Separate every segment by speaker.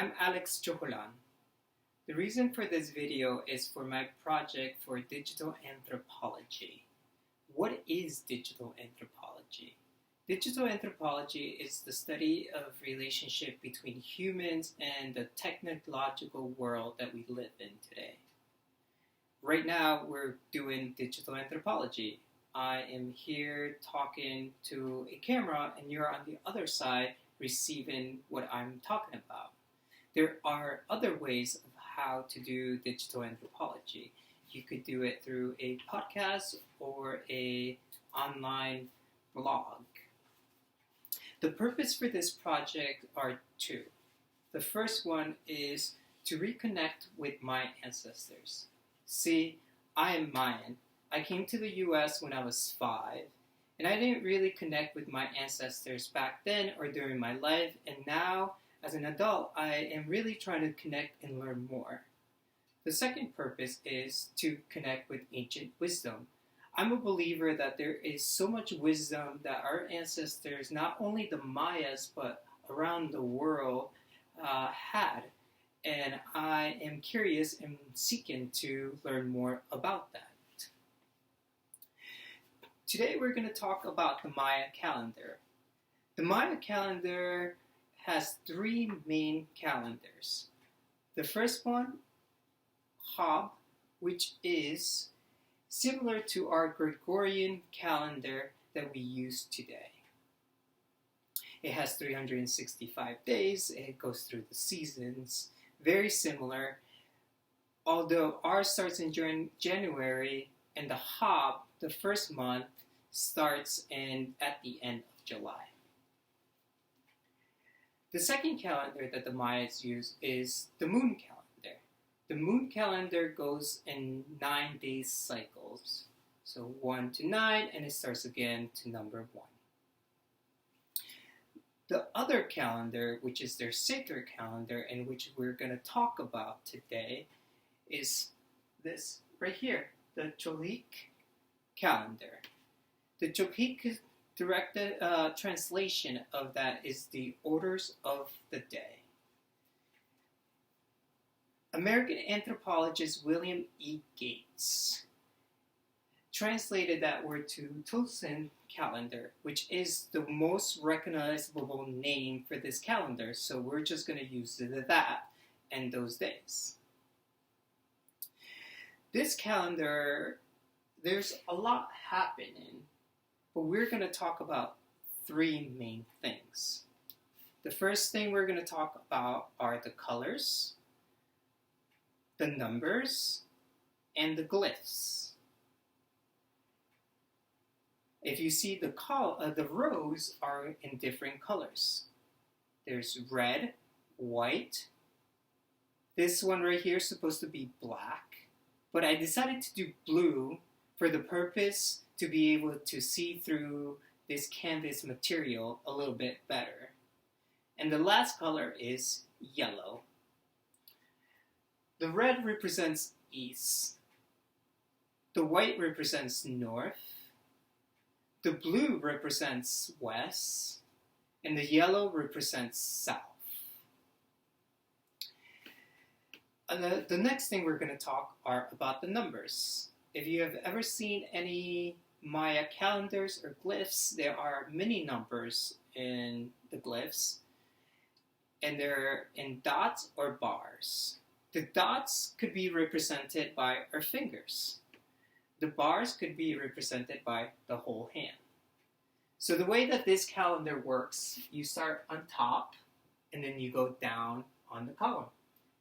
Speaker 1: I'm Alex Chocolan. The reason for this video is for my project for digital anthropology. What is digital anthropology? Digital anthropology is the study of relationship between humans and the technological world that we live in today. Right now, we're doing digital anthropology. I am here talking to a camera, and you're on the other side receiving what I'm talking about. There are other ways of how to do digital anthropology. You could do it through a podcast or an online blog. The purpose for this project are two. The first one is to reconnect with my ancestors. See, I am Mayan. I came to the US when I was 5, and I didn't really connect with my ancestors back then or during my life, and now, as an adult, I am really trying to connect and learn more. The second purpose is to connect with ancient wisdom. I'm a believer that there is so much wisdom that our ancestors, not only the Mayas, but around the world, had. And I am curious and seeking to learn more about that. Today we're going to talk about the Maya calendar. The Maya calendar has 3 main calendars. The first one, Hab, which is similar to our Gregorian calendar that we use today. It has 365 days, it goes through the seasons, very similar, although ours starts in January and the Hab, the first month, starts at the end of July. The second calendar that the Mayas use is the moon calendar. The moon calendar goes in 9-day cycles. So 1 to 9, and it starts again to number 1. The other calendar, which is their sacred calendar, and which we're going to talk about today, is this right here, the Tzolk'in calendar. The Tzolk'in direct translation of that is the orders of the day. American anthropologist William E. Gates translated that word to Tzolk'in calendar, which is the most recognizable name for this calendar, so we're just going to use that and those days. This calendar, there's a lot happening, but we're going to talk about 3 main things. The first thing we're going to talk about are the colors, the numbers, and the glyphs. If you see the rows are in different colors. There's red, white. This one right here is supposed to be black, but I decided to do blue for the purpose to be able to see through this canvas material a little bit better. And the last color is yellow. The red represents east. The white represents north. The blue represents west. And the yellow represents south. The next thing we're going to talk are about the numbers. If you have ever seen any Maya calendars or glyphs, there are many numbers in the glyphs, and they're in dots or bars. The dots could be represented by our fingers. The bars could be represented by the whole hand. So the way that this calendar works, you start on top, and then you go down on the column.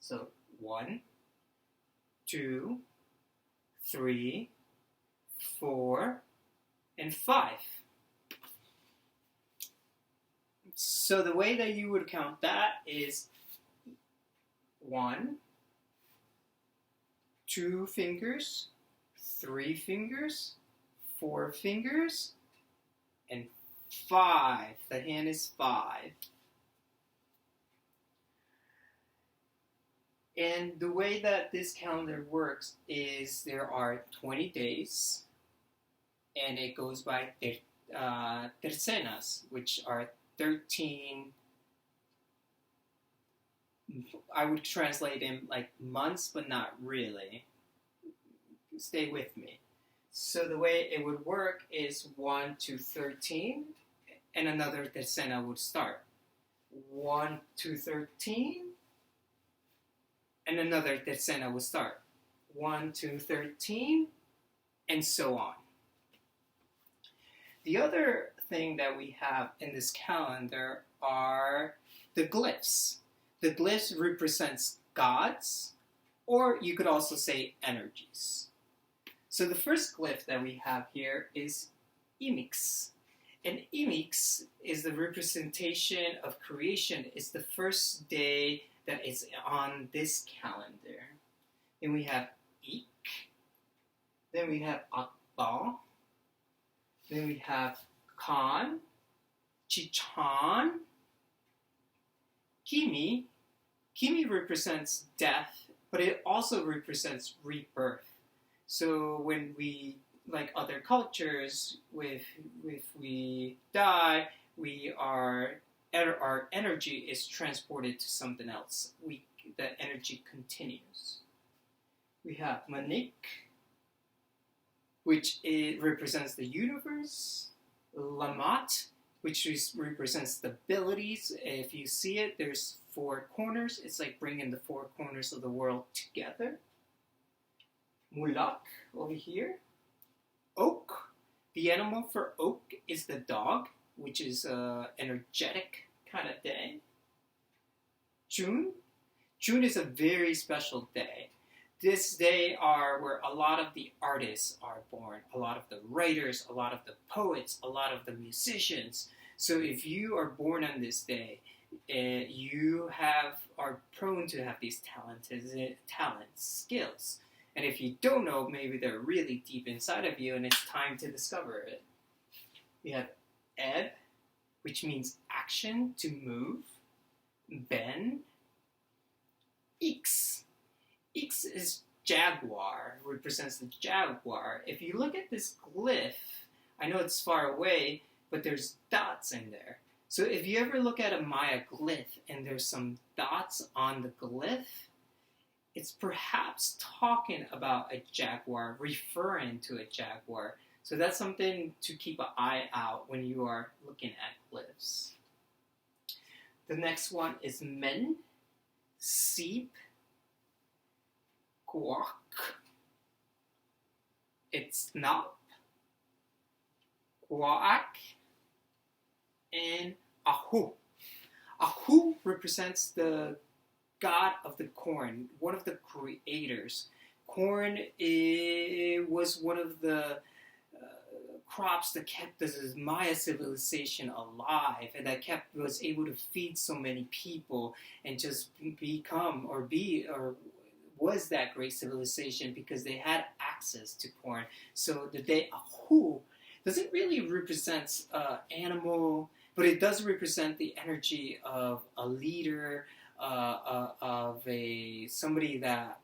Speaker 1: So 1, 2, 3, 4, and 5. So the way that you would count that is 1, 2 fingers, 3 fingers, 4 fingers, and 5. The hand is 5. And the way that this calendar works is there are 20 days, and it goes by tercenas, which are 13 I would translate in like months, but not really. Stay with me. So the way it would work is 1 to 13, and another decena would start. 1 to 13, and another decena would start. 1 to 13, and so on. The other thing that we have in this calendar are the glyphs. The glyphs represents gods, or you could also say energies. So the first glyph that we have here is Imix. And Imix is the representation of creation. It's the first day that is on this calendar. Then we have Ik. Then we have Akbal. Then we have Khan, Chichan, Kimi. Kimi represents death, but it also represents rebirth. So when we, like other cultures, if we die, our energy is transported to something else. The energy continues. We have Manik, which represents the universe. Lamat, which represents the abilities. If you see it, there's 4 corners. It's like bringing the 4 corners of the world together. Mulak, over here. Oak, the animal for oak is the dog, which is an energetic kind of day. June is a very special day. This day are where a lot of the artists are born, a lot of the writers, a lot of the poets, a lot of the musicians. So if you are born on this day, you are prone to have these skills. And if you don't know, maybe they're really deep inside of you and it's time to discover it. We have Eb, which means action, to move. Ben. Ix. Ix is jaguar, represents the jaguar. If you look at this glyph, I know it's far away, but there's dots in there. So if you ever look at a Maya glyph and there's some dots on the glyph, it's perhaps talking about a jaguar, referring to a jaguar. So that's something to keep an eye out when you are looking at glyphs. The next one is Men, Seep, Guak, it's Nap, Guak, and Ahu. Ahu represents the god of the corn, one of the creators. Corn was one of the crops that kept the Maya civilization alive, and that was able to feed so many people and just was that great civilization because they had access to corn. So the day Ahu doesn't really represent animal, but it does represent the energy of a leader, of somebody that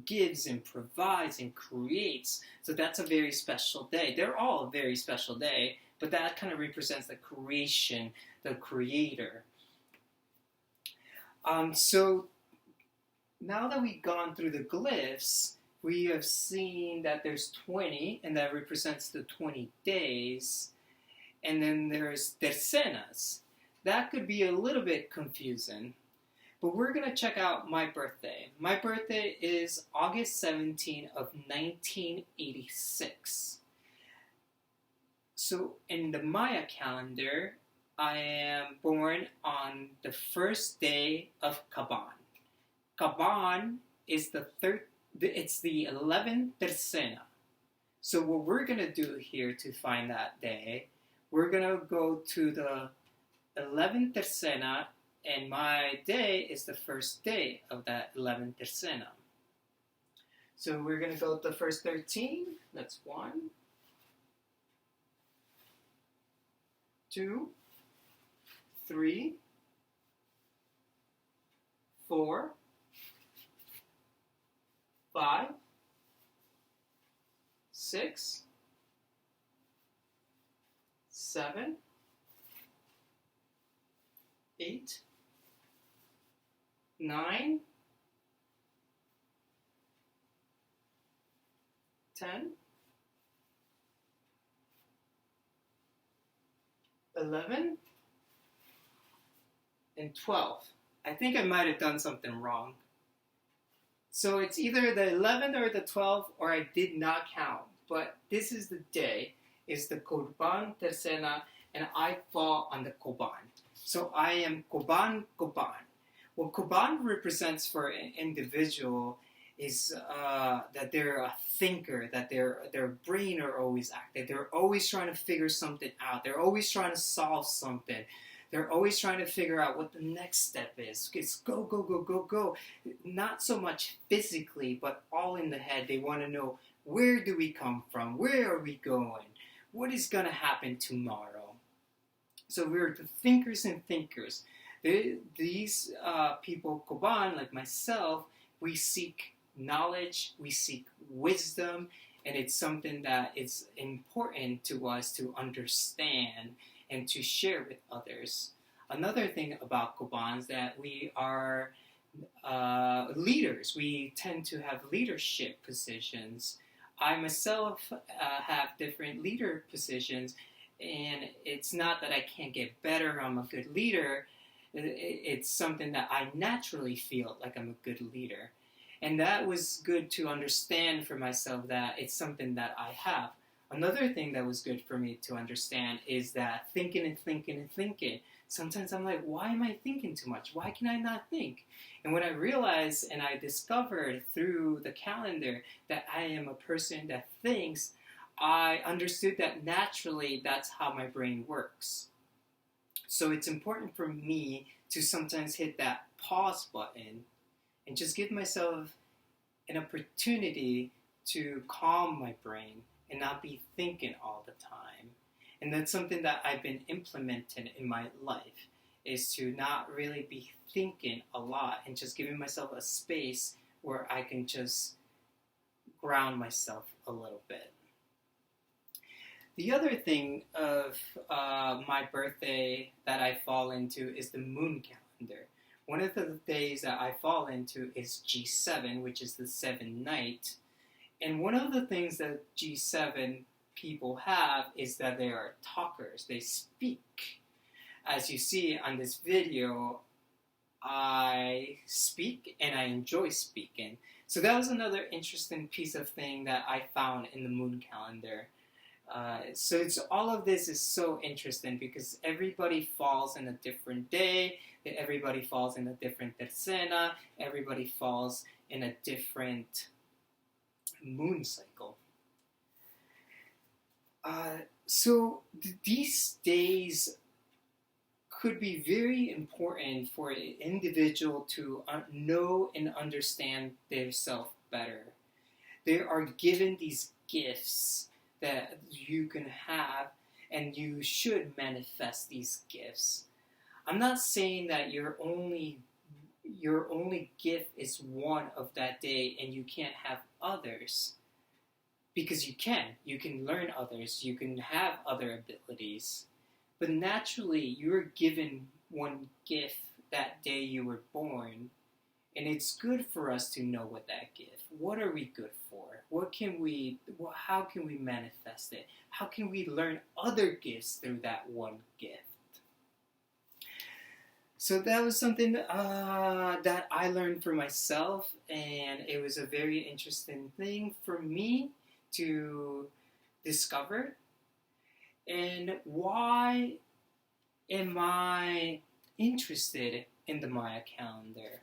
Speaker 1: gives and provides and creates. So that's a very special day. They're all a very special day, but that kind of represents the creation, the creator. So now that we've gone through the glyphs, we have seen that there's 20, and that represents the 20 days. And then there's tercenas. That could be a little bit confusing. But we're going to check out my birthday. My birthday is August 17 of 1986. So in the Maya calendar, I am born on the first day of Caban. Caban is it's the 11th tercena. So what we're going to do here to find that day, we're going to go to the 11th tercena, and my day is the first day of that 11th tercena. So we're going to go to the first 13. That's 1, 2, 3, 4, 5, 6, 7, 8, 9, 10, 11, and 12. I think I might have done something wrong. So it's either the 11th or the 12th, or I did not count. But this is the day, is the Korban Tercena, and I fall on the Koban. So I am Koban. What Koban represents for an individual is that they're a thinker, that their brain are always active. They're always trying to figure something out. They're always trying to solve something. They're always trying to figure out what the next step is. It's go, go, go, go, go. Not so much physically, but all in the head. They want to know, where do we come from? Where are we going? What is going to happen tomorrow? So we're the thinkers and thinkers. These people, Koban, like myself, we seek knowledge, we seek wisdom, and it's something that is important to us to understand and to share with others. Another thing about Koban is that we are leaders. We tend to have leadership positions. I myself have different leader positions, and it's not that I can't get better, I'm a good leader. It's something that I naturally feel like I'm a good leader. And that was good to understand for myself, that it's something that I have. Another thing that was good for me to understand is that thinking. Sometimes I'm like, why am I thinking too much? Why can I not think? And when I realized and I discovered through the calendar that I am a person that thinks, I understood that naturally that's how my brain works. So it's important for me to sometimes hit that pause button and just give myself an opportunity to calm my brain and not be thinking all the time. And that's something that I've been implementing in my life, is to not really be thinking a lot and just giving myself a space where I can just ground myself a little bit. The other thing of my birthday that I fall into is the moon calendar. One of the days that I fall into is G7, which is the 7th night. And one of the things that G7 people have is that they are talkers. They speak. As you see on this video, I speak and I enjoy speaking. So that was another interesting piece of thing that I found in the moon calendar. So all of this is so interesting because everybody falls in a different day, everybody falls in a different tercena, everybody falls in a different moon cycle. So these days could be very important for an individual to know and understand themselves better. They are given these gifts that you can have, and you should manifest these gifts. I'm not saying that your only gift is one of that day and you can't have others, because you can learn others, you can have other abilities, but naturally you're given one gift that day you were born. And it's good for us to know what that gift. What are we good for? How can we manifest it? How can we learn other gifts through that one gift? So that was something that I learned for myself, and it was a very interesting thing for me to discover. And why am I interested in the Maya calendar?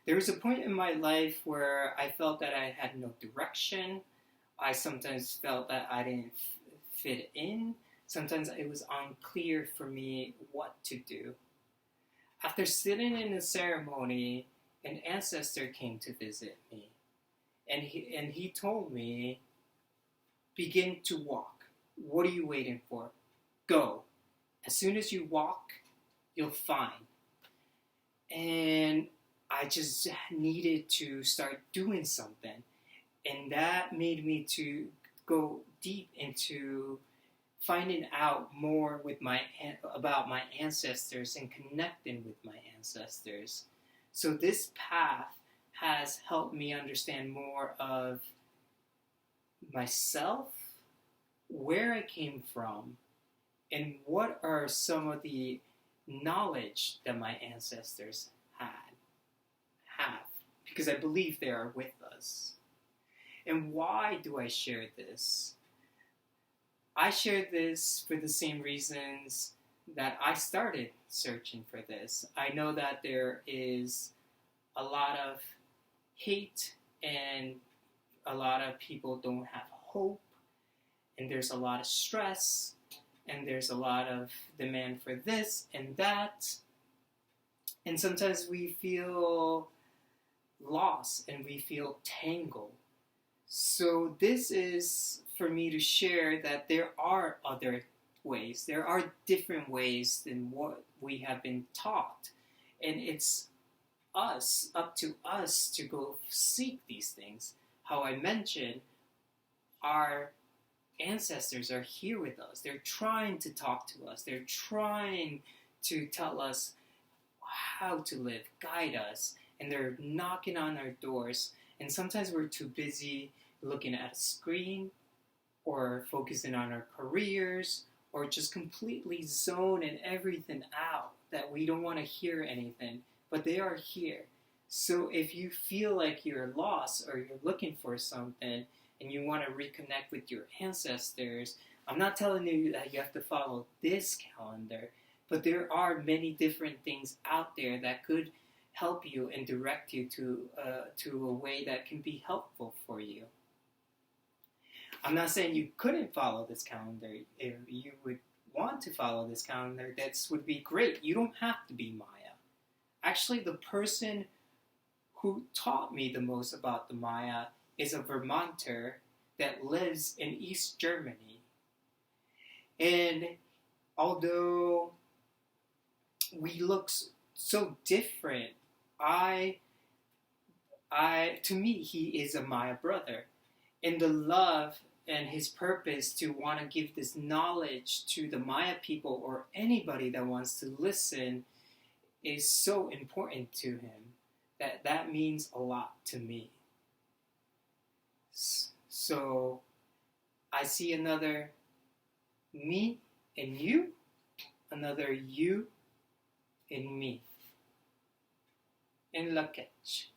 Speaker 1: There was a point in my life where I felt that I had no direction. I sometimes felt that I didn't fit in. Sometimes it was unclear for me what to do. After sitting in a ceremony, an ancestor came to visit me. And he told me, begin to walk. What are you waiting for? Go. As soon as you walk, you'll find. And I just needed to start doing something. And that made me to go deep into finding out more about my ancestors and connecting with my ancestors. So this path has helped me understand more of myself, where I came from, and what are some of the knowledge that my ancestors have, because I believe they are with us. And why do I share this? I share this for the same reasons that I started searching for this. I know that there is a lot of hate and a lot of people don't have hope, and there's a lot of stress, and there's a lot of demand for this and that. And sometimes we feel lost and we feel tangled. So this is for me to share that there are other ways. There are different ways than what we have been taught. And it's up to us to go seek these things. How I mentioned, our ancestors are here with us. They're trying to talk to us. They're trying to tell us how to live, guide us, and they're knocking on our doors. And sometimes we're too busy looking at a screen or focusing on our careers or just completely zoning everything out that we don't want to hear anything, but they are here. So if you feel like you're lost or you're looking for something and you want to reconnect with your ancestors, I'm not telling you that you have to follow this calendar, but there are many different things out there that could help you and direct you to a way that can be helpful for you. I'm not saying you couldn't follow this calendar. If you would want to follow this calendar, that would be great. You don't have to be Maya. Actually, the person who taught me the most about the Maya is a Vermonter that lives in East Germany. And although we look so different, to me, he is a Maya brother. And the love and his purpose to want to give this knowledge to the Maya people or anybody that wants to listen is so important to him that means a lot to me. So I see another me in you, another you in me. In Lak'ech.